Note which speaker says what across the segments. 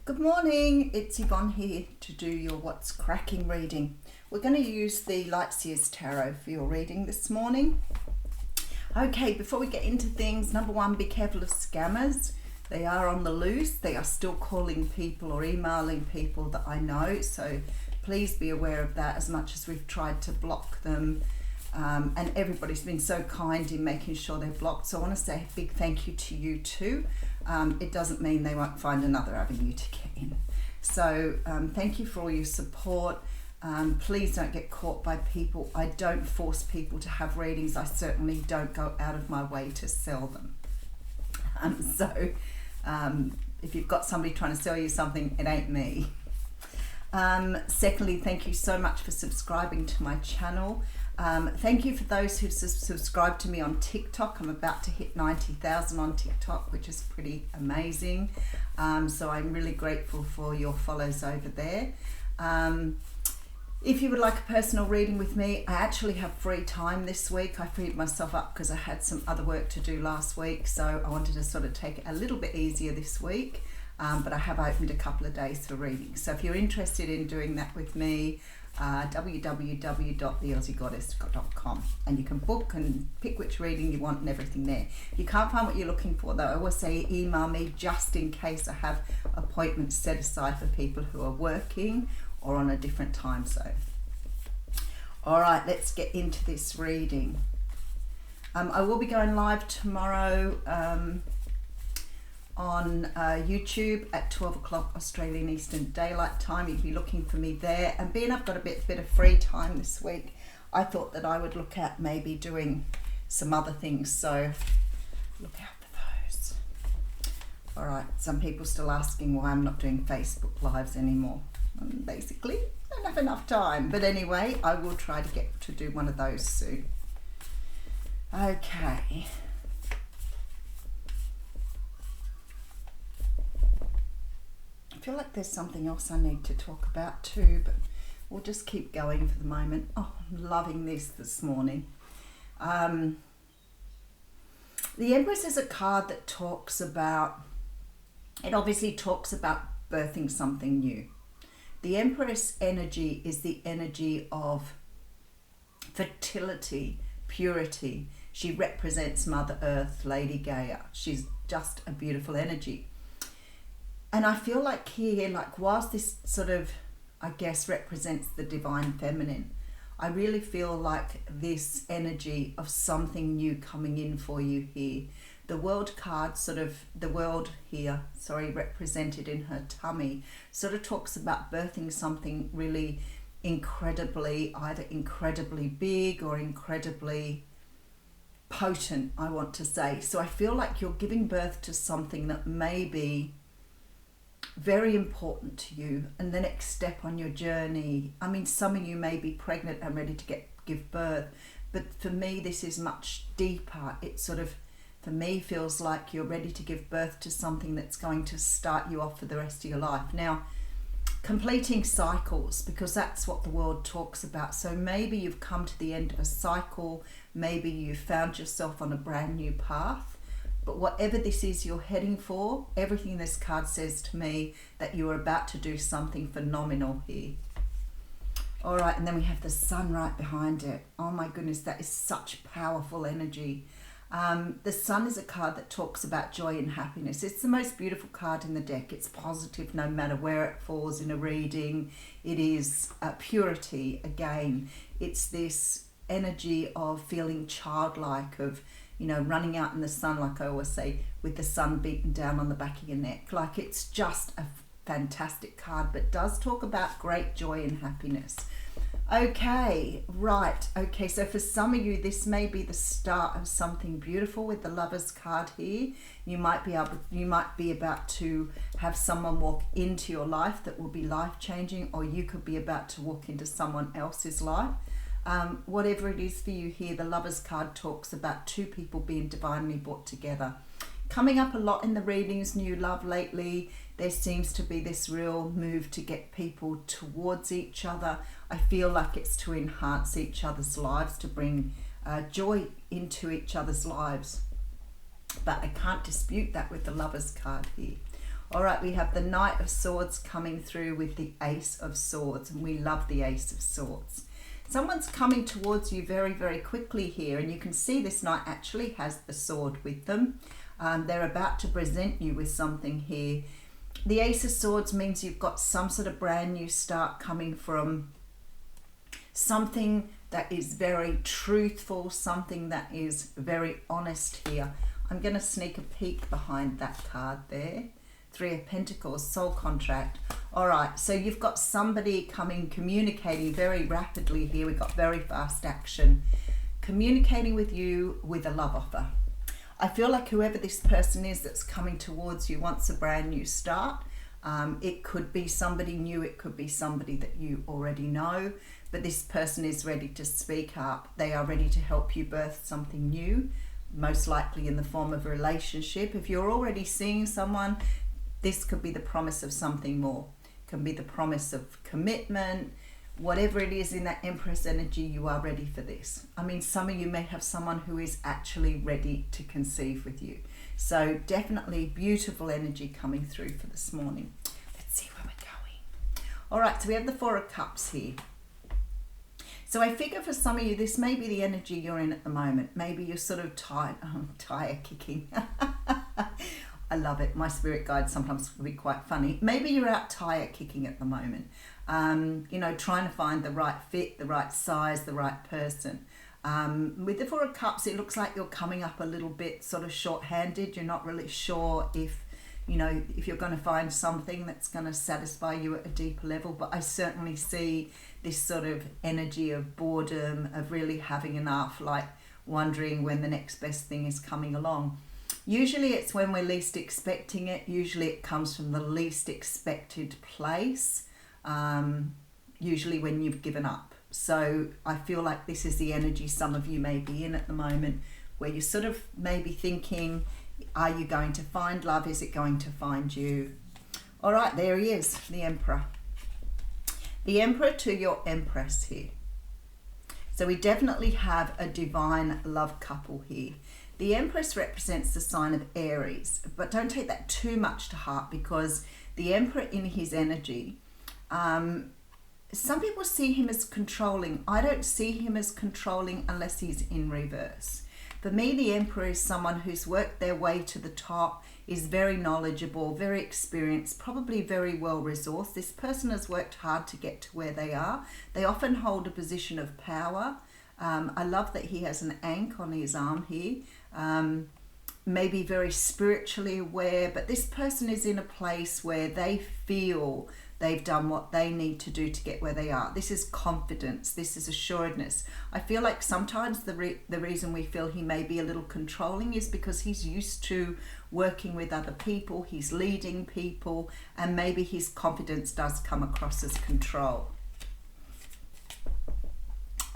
Speaker 1: Good morning, it's Yvonne here to do your What's Cracking reading. We're going to use the Lightseers Tarot for your reading this morning. Okay, before we get into things, number one, be careful of scammers. They are on the loose. They are still calling people or emailing people that I know, so please be aware of that as much as we've tried to block them. And everybody's been so kind in making sure they're blocked, so I want to say a big thank you to you too. It doesn't mean they won't find another avenue to get in. So thank you for all your support. Please don't get caught by people. I don't force people to have readings. I certainly don't go out of my way to sell them. If you've got somebody trying to sell you something, it ain't me. Secondly, thank you so much for subscribing to my channel. Thank you for those who've subscribed to me on TikTok. I'm about to hit 90,000 on TikTok, which is pretty amazing. So I'm really grateful for your follows over there. If you would like a personal reading with me, I actually have free time this week. I freed myself up because I had some other work to do last week, so I wanted to sort of take it a little bit easier this week. But I have opened a couple of days for readings. So if you're interested in doing that with me, www.theaussiegoddess.com, and you can book and pick which reading you want and everything there. If you can't find what you're looking for though, I always say email me just in case I have appointments set aside for people who are working or on a different time zone. Alright, let's get into this reading. I will be going live tomorrow on YouTube at 12 o'clock Australian Eastern Daylight Time. You'd be looking for me there. And being I've got a bit of free time this week, I thought that I would look at maybe doing some other things. So look out for those. All right, some people still asking why I'm not doing Facebook Lives anymore. Basically, I don't have enough time. But anyway, I will try to get to do one of those soon. Okay. I feel like there's something else I need to talk about too, but we'll just keep going for the moment. Oh, I'm loving this morning. The Empress is a card that talks about, it obviously talks about birthing something new. The Empress energy is the energy of fertility, purity. She represents Mother Earth, Lady Gaia. She's just a beautiful energy. And I feel like here, like whilst this sort of, I guess, represents the divine feminine, I really feel like this energy of something new coming in for you here. The world card, sort of, the world here, represented in her tummy, sort of talks about birthing something really incredibly, either incredibly big or incredibly potent, I want to say. So I feel like you're giving birth to something that may be very important to you and the next step on your journey. I mean, some of you may be pregnant and ready to give birth, but for me this is much deeper. It sort of, for me, feels like you're ready to give birth to something that's going to start you off for the rest of your life. Now, completing cycles, because that's what the world talks about. So maybe you've come to the end of a cycle, maybe you've found yourself on a brand new path. But whatever this is you're heading for, everything this card says to me that you're about to do something phenomenal here. All right, and then we have the sun right behind it. Oh my goodness, that is such powerful energy. The sun is a card that talks about joy and happiness. It's the most beautiful card in the deck. It's positive no matter where it falls in a reading. It is purity again. It's this energy of feeling childlike, of running out in the sun, like I always say, with the sun beating down on the back of your neck. Like, it's just a fantastic card, but does talk about great joy and happiness. Okay, right. Okay, so for some of you, this may be the start of something beautiful with the Lovers card here. You might be about to have someone walk into your life that will be life-changing, or you could be about to walk into someone else's life. Whatever it is for you here, the Lovers card talks about two people being divinely brought together. Coming up a lot in the readings, new love lately, there seems to be this real move to get people towards each other. I feel like it's to enhance each other's lives, to bring joy into each other's lives. But I can't dispute that with the Lovers card here. All right, we have the Knight of Swords coming through with the Ace of Swords, and we love the Ace of Swords. Someone's coming towards you very, very quickly here, and you can see this knight actually has the sword with them. They're about to present you with something here. The Ace of Swords means you've got some sort of brand new start coming from something that is very truthful, something that is very honest here. I'm going to sneak a peek behind that card there. Three of Pentacles, soul contract. All right, so you've got somebody communicating very rapidly here. We've got very fast action. Communicating with you with a love offer. I feel like whoever this person is that's coming towards you wants a brand new start. It could be somebody new, it could be somebody that you already know, but this person is ready to speak up. They are ready to help you birth something new, most likely in the form of a relationship. If you're already seeing someone, this could be the promise of something more. It can be the promise of commitment. Whatever it is in that Empress energy, you are ready for this. I mean, some of you may have someone who is actually ready to conceive with you. So definitely beautiful energy coming through for this morning. Let's see where we're going. All right, so we have the Four of Cups here. So I figure for some of you, this may be the energy you're in at the moment. Maybe you're sort of tire kicking. I love it. My spirit guides sometimes can be quite funny. Maybe you're out tire kicking at the moment. You know, trying to find the right fit, the right size, the right person. With the Four of Cups, it looks like you're coming up a little bit sort of short-handed. You're not really sure if, you know, if you're going to find something that's going to satisfy you at a deeper level. But I certainly see this sort of energy of boredom, of really having enough, like wondering when the next best thing is coming along. Usually it's when we're least expecting it. Usually it comes from the least expected place. Usually when you've given up. So I feel like this is the energy some of you may be in at the moment, where you're sort of maybe thinking, are you going to find love? Is it going to find you? All right, there he is, the Emperor. The Emperor to your Empress here. So we definitely have a divine love couple here. The Empress represents the sign of Aries, but don't take that too much to heart, because the Emperor in his energy, some people see him as controlling. I don't see him as controlling unless he's in reverse. For me, the Emperor is someone who's worked their way to the top, is very knowledgeable, very experienced, probably very well resourced. This person has worked hard to get to where they are. They often hold a position of power. I love that he has an ankh on his arm here. Maybe very spiritually aware, but this person is in a place where they feel they've done what they need to do to get where they are. This is confidence. This is assuredness. I feel like sometimes the reason we feel he may be a little controlling is because he's used to working with other people. He's leading people, and maybe his confidence does come across as control.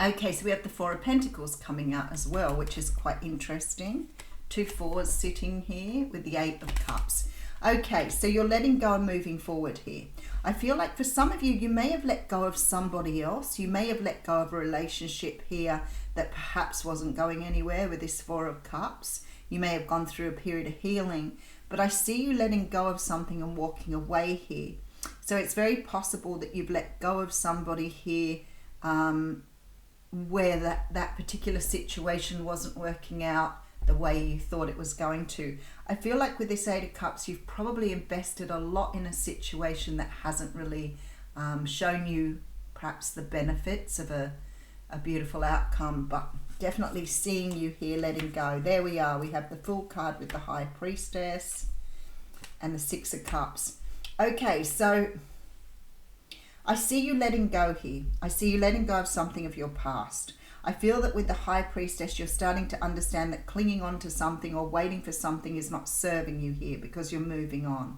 Speaker 1: Okay, so we have the Four of Pentacles coming out as well, which is quite interesting. Two fours sitting here with the Eight of Cups. Okay, so you're letting go and moving forward here. I feel like for some of you, you may have let go of somebody else. You may have let go of a relationship here that perhaps wasn't going anywhere with this Four of Cups. You may have gone through a period of healing, but I see you letting go of something and walking away here. So it's very possible that you've let go of somebody here where that particular situation wasn't working out the way you thought it was going to. I feel like with this Eight of Cups, you've probably invested a lot in a situation that hasn't really shown you perhaps the benefits of a beautiful outcome, but definitely seeing you here letting go. There we are. We have the Fool card with the High Priestess and the Six of Cups. Okay, so I see you letting go here. I see you letting go of something of your past. I feel that with the High Priestess, you're starting to understand that clinging on to something or waiting for something is not serving you here, because you're moving on.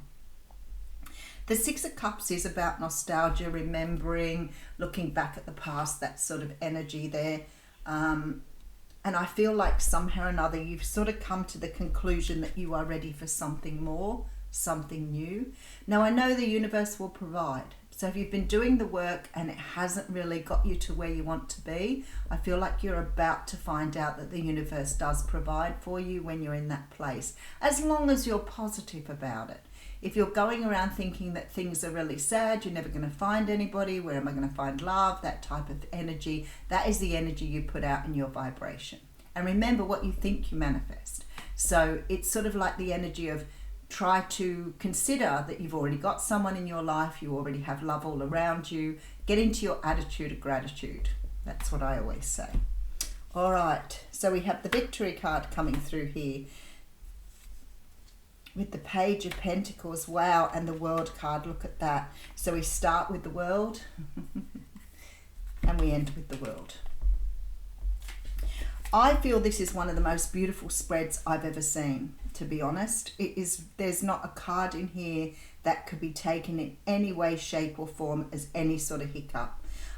Speaker 1: The Six of Cups is about nostalgia, remembering, looking back at the past, that sort of energy there. And I feel like somehow or another you've sort of come to the conclusion that you are ready for something more, something new. Now, I know the universe will provide. So if you've been doing the work and it hasn't really got you to where you want to be, I feel like you're about to find out that the universe does provide for you when you're in that place, as long as you're positive about it. If you're going around thinking that things are really sad, you're never going to find anybody, where am I going to find love, that type of energy, that is the energy you put out in your vibration. And remember, what you think you manifest. So it's sort of like the energy of, try to consider that you've already got someone in your life, you already have love all around you. Get into your attitude of gratitude. That's what I always say. All right, so we have the Victory card coming through here with the Page of Pentacles. Wow, and the World card, look at that. So we start with the World and we end with the World. I feel this is one of the most beautiful spreads I've ever seen, to be honest. It is. There's not a card in here that could be taken in any way, shape or form as any sort of hiccup.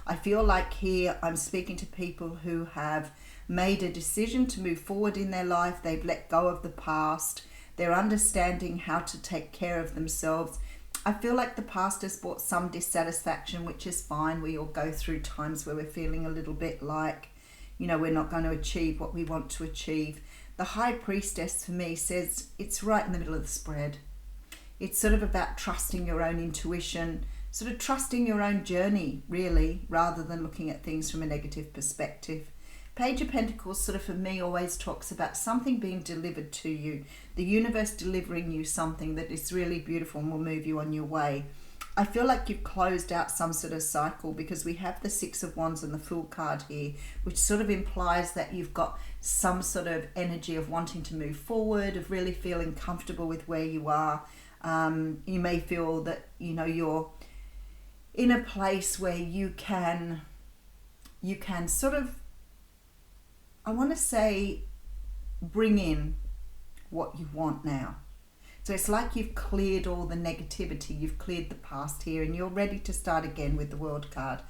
Speaker 1: I feel like here I'm speaking to people who have made a decision to move forward in their life. They've let go of the past. They're understanding how to take care of themselves. I feel like the past has brought some dissatisfaction, which is fine. We all go through times where we're feeling a little bit like, you know, we're not going to achieve what we want to achieve. The High Priestess for me says it's right in the middle of the spread. It's sort of about trusting your own intuition, sort of trusting your own journey, really, rather than looking at things from a negative perspective. Page of Pentacles sort of for me always talks about something being delivered to you, the universe delivering you something that is really beautiful and will move you on your way. I feel like you've closed out some sort of cycle, because we have the Six of Wands and the Fool card here, which sort of implies that you've got some sort of energy of wanting to move forward, of really feeling comfortable with where you are. You may feel that, you know, you're in a place where you can sort of, I want to say, bring in what you want now. So it's like you've cleared all the negativity, you've cleared the past here, and you're ready to start again with the World card.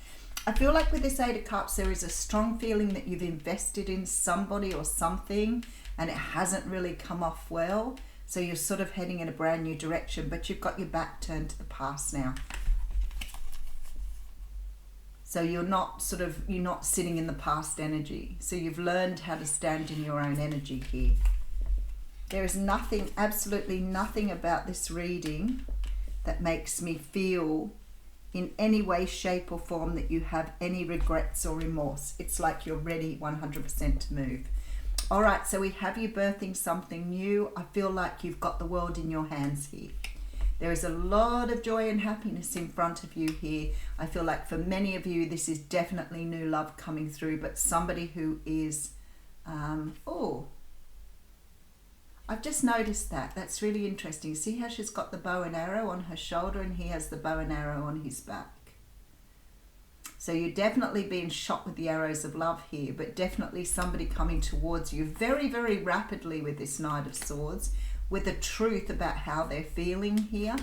Speaker 1: I feel like with this Eight of Cups, there is a strong feeling that you've invested in somebody or something and it hasn't really come off well. So you're sort of heading in a brand new direction, but you've got your back turned to the past now. So you're not sitting in the past energy. So you've learned how to stand in your own energy here. There is nothing, absolutely nothing about this reading that makes me feel in any way, shape or form that you have any regrets or remorse. It's like you're ready 100% to move. All right, so we have you birthing something new. I feel like you've got the world in your hands here. There is a lot of joy and happiness in front of you here. I feel like for many of you, this is definitely new love coming through, but somebody who is, I've just noticed that. That's really interesting. See how she's got the bow and arrow on her shoulder and he has the bow and arrow on his back. So you're definitely being shot with the arrows of love here, but definitely somebody coming towards you very, very rapidly with this Knight of Swords, with the truth about how they're feeling here.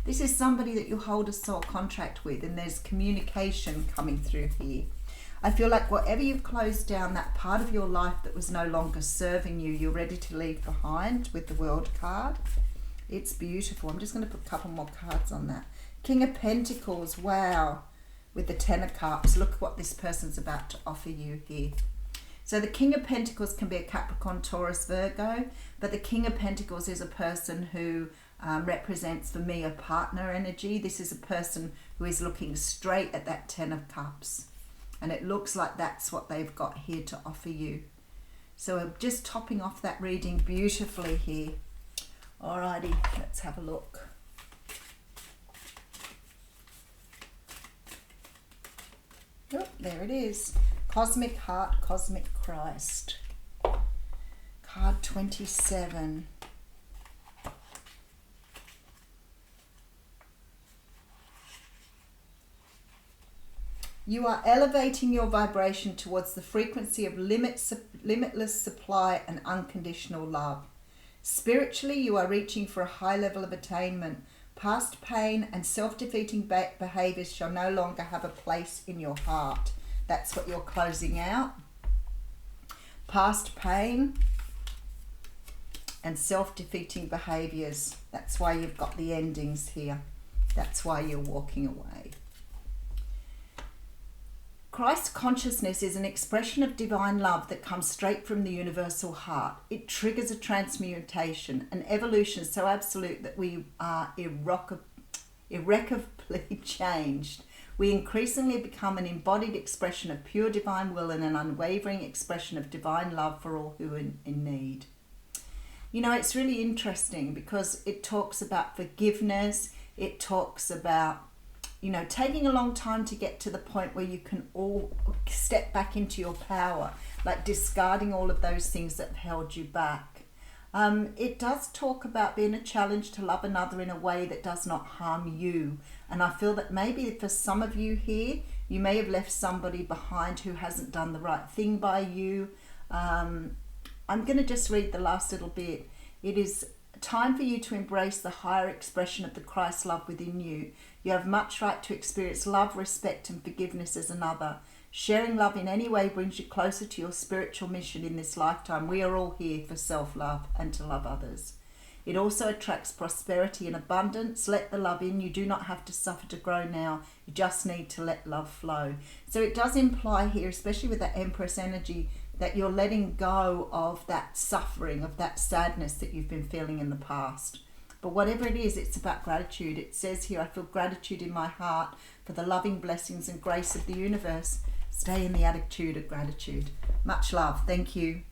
Speaker 1: This is somebody that you hold a soul contract with, and there's communication coming through here. I feel like whatever you've closed down, that part of your life that was no longer serving you, you're ready to leave behind with the World card. It's beautiful. I'm just going to put a couple more cards on that. King of Pentacles, wow. With the Ten of Cups, look what this person's about to offer you here. So the King of Pentacles can be a Capricorn, Taurus, Virgo, but the King of Pentacles is a person who represents, for me, a partner energy. This is a person who is looking straight at that Ten of Cups. And it looks like that's what they've got here to offer you. So we're just topping off that reading beautifully here. Alrighty, let's have a look. Oh, there it is. Cosmic Heart, Cosmic Christ. Card 27. You are elevating your vibration towards the frequency of limitless supply and unconditional love. Spiritually, you are reaching for a high level of attainment. Past pain and self-defeating behaviors shall no longer have a place in your heart. That's what you're closing out. Past pain and self-defeating behaviors. That's why you've got the endings here. That's why you're walking away. Christ consciousness is an expression of divine love that comes straight from the universal heart. It triggers a transmutation, an evolution so absolute that we are irrecoverably changed. We increasingly become an embodied expression of pure divine will and an unwavering expression of divine love for all who are in need. You know, it's really interesting because it talks about forgiveness. It talks about, you know, taking a long time to get to the point where you can all step back into your power, like discarding all of those things that have held you back. It does talk about being a challenge to love another in a way that does not harm you. And I feel that maybe for some of you here, you may have left somebody behind who hasn't done the right thing by you. I'm going to just read the last little bit. It is time for you to embrace the higher expression of the Christ love within you. You have much right to experience love, respect, and forgiveness as another. Sharing love in any way brings you closer to your spiritual mission in this lifetime. We are all here for self-love and to love others. It also attracts prosperity and abundance. Let the love in. You do not have to suffer to grow now. You just need to let love flow. So it does imply here, especially with that Empress energy, that you're letting go of that suffering, of that sadness that you've been feeling in the past. But whatever it is, it's about gratitude. It says here, I feel gratitude in my heart for the loving blessings and grace of the universe. Stay in the attitude of gratitude. Much love. Thank you.